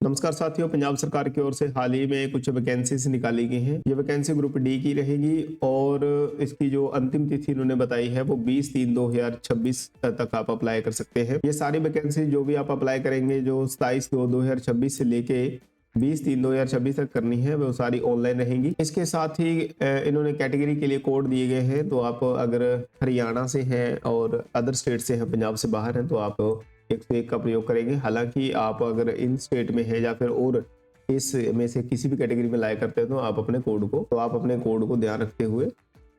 नमस्कार साथियों, पंजाब सरकार की ओर से हाल ही में कुछ वैकेंसीज निकाली गई हैं। ये वैकेंसी ग्रुप डी की रहेगी और इसकी जो अंतिम तिथि इन्होंने बताई है वो 20/3/2026 तक आप अप्लाई कर सकते हैं। ये सारी वैकेंसी जो भी आप अप्लाई करेंगे, जो 27/2/2026 से लेके 20/3/2026 तक करनी है, वो सारी ऑनलाइन रहेंगी। इसके साथ ही इन्होंने कैटेगरी के लिए कोड दिए गए हैं। तो आप अगर हरियाणा से हैं और अदर स्टेट से हैं, पंजाब से बाहर हैं, तो आप 101 का प्रयोग करेंगे। हालांकि आप अगर इन स्टेट में है या फिर और इस में से किसी भी कैटेगरी में लाया करते हैं, तो आप अपने कोड को ध्यान रखते हुए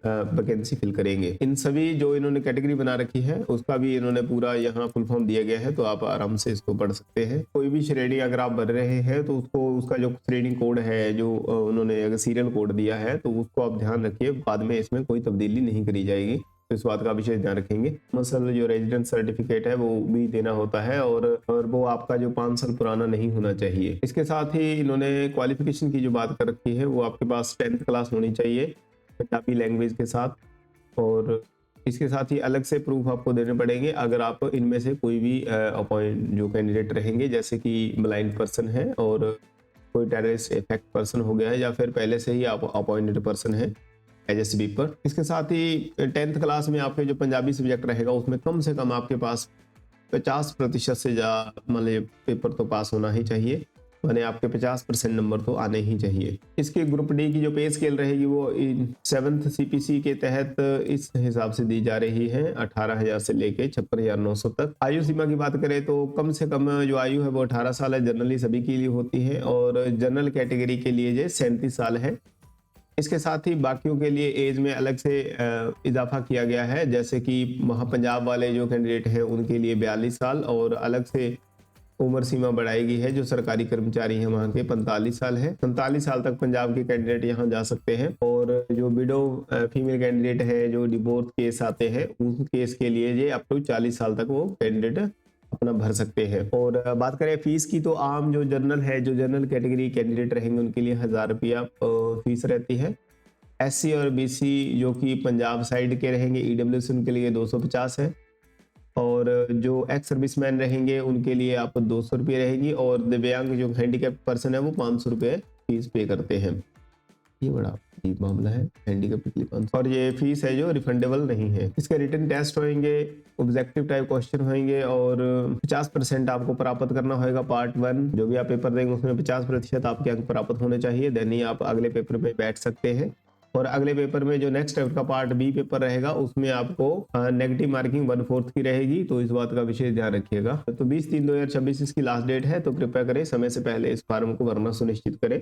वैकेंसी फिल करेंगे। इन सभी जो इन्होंने कैटेगरी बना रखी है उसका भी इन्होंने पूरा यहाँ फुल फॉर्म दिया गया है, तो आप आराम से इसको पढ़ सकते हैं। कोई भी श्रेणी अगर आप भर रहे हैं तो उसको उसका जो श्रेणी कोड है, जो उन्होंने अगर सीरियल कोड दिया है, तो उसको आप ध्यान रखिए। बाद में इसमें कोई तब्दीली नहीं करी जाएगी, तो इस बात का विशेष ध्यान रखेंगे। मसल जो रेजिडेंट सर्टिफिकेट है वो भी देना होता है और वो आपका जो 5 साल पुराना नहीं होना चाहिए। इसके साथ ही इन्होंने क्वालिफिकेशन की जो बात कर रखी है, वो आपके पास 10th क्लास होनी चाहिए पंजाबी लैंग्वेज के साथ। और इसके साथ ही अलग से प्रूफ आपको देने पड़ेंगे अगर आप इनमें से कोई भी अपॉइंट जो कैंडिडेट रहेंगे, जैसे कि ब्लाइंड पर्सन है और कोई टेररिस्ट इफेक्ट पर्सन हो गया है, या फिर पहले से ही आप अपॉइंटेड पर्सन है एज ए स्वीपर। इसके साथ ही 10th क्लास में आपके जो पंजाबी सब्जेक्ट रहेगा उसमें कम से कम आपके पास 50% से मतलब पेपर तो पास होना ही चाहिए, माने आपके 50% नंबर तो आने ही चाहिए। इसके ग्रुप डी की जो पे स्केल रहेगी वो 7th CPC के तहत इस हिसाब से दी जा रही है, 18,000 से लेके 56,900 तक। आयु सीमा की बात करें तो कम से कम जो आयु है वो 18 साल है, जनरली सभी के लिए होती है, और जनरल कैटेगरी के लिए जो 37 साल है। इसके साथ ही बाकियों के लिए एज में अलग से इजाफा किया गया है, जैसे कि वहाँ पंजाब वाले जो कैंडिडेट हैं उनके लिए 42 साल, और अलग से उम्र सीमा बढ़ाई गई है जो सरकारी कर्मचारी हैं वहाँ के 45 साल है। 47 साल तक पंजाब के कैंडिडेट यहाँ जा सकते हैं, और जो विडो फीमेल कैंडिडेट है, जो डिवोर्स केस आते हैं, उन केस के लिए ये अप टू 40 साल तक वो कैंडिडेट अपना भर सकते हैं। और बात करें फीस की, तो आम जो जनरल है, जो जनरल कैटेगरी कैंडिडेट रहेंगे उनके लिए 1000 रुपया फीस रहती है। SC और BC जो कि पंजाब साइड के रहेंगे, EWS उनके लिए 250 है, और जो एक्स सर्विसमैन रहेंगे उनके लिए आप 200 रुपये रहेगी, और दिव्यांग जो हैंडीकैप पर्सन है वो 500 रुपये फीस पे करते हैं। ये बड़ा अजीब मामला है, हैंडीकैप के लिए 500, और ये फीस है जो रिफंडेबल नहीं है। इसके रिटन टेस्ट होंगे, ऑब्जेक्टिव टाइप क्वेश्चन होंगे, और 50% आपको प्राप्त करना होगा। पार्ट 1 जो भी आप पेपर देंगे उसमें 50% आपके अंक प्राप्त होने चाहिए, देन ही आप अगले पेपर में बैठ सकते हैं। और अगले पेपर में जो नेक्स्ट का पार्ट बी पेपर रहेगा उसमें आपको नेगेटिव मार्किंग 1/4 की रहेगी, तो इस बात का विशेष ध्यान रखिएगा। तो 20/3/2026 इसकी लास्ट डेट है, तो कृपया करें समय से पहले इस फॉर्म को भरना सुनिश्चित करें।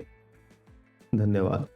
धन्यवाद।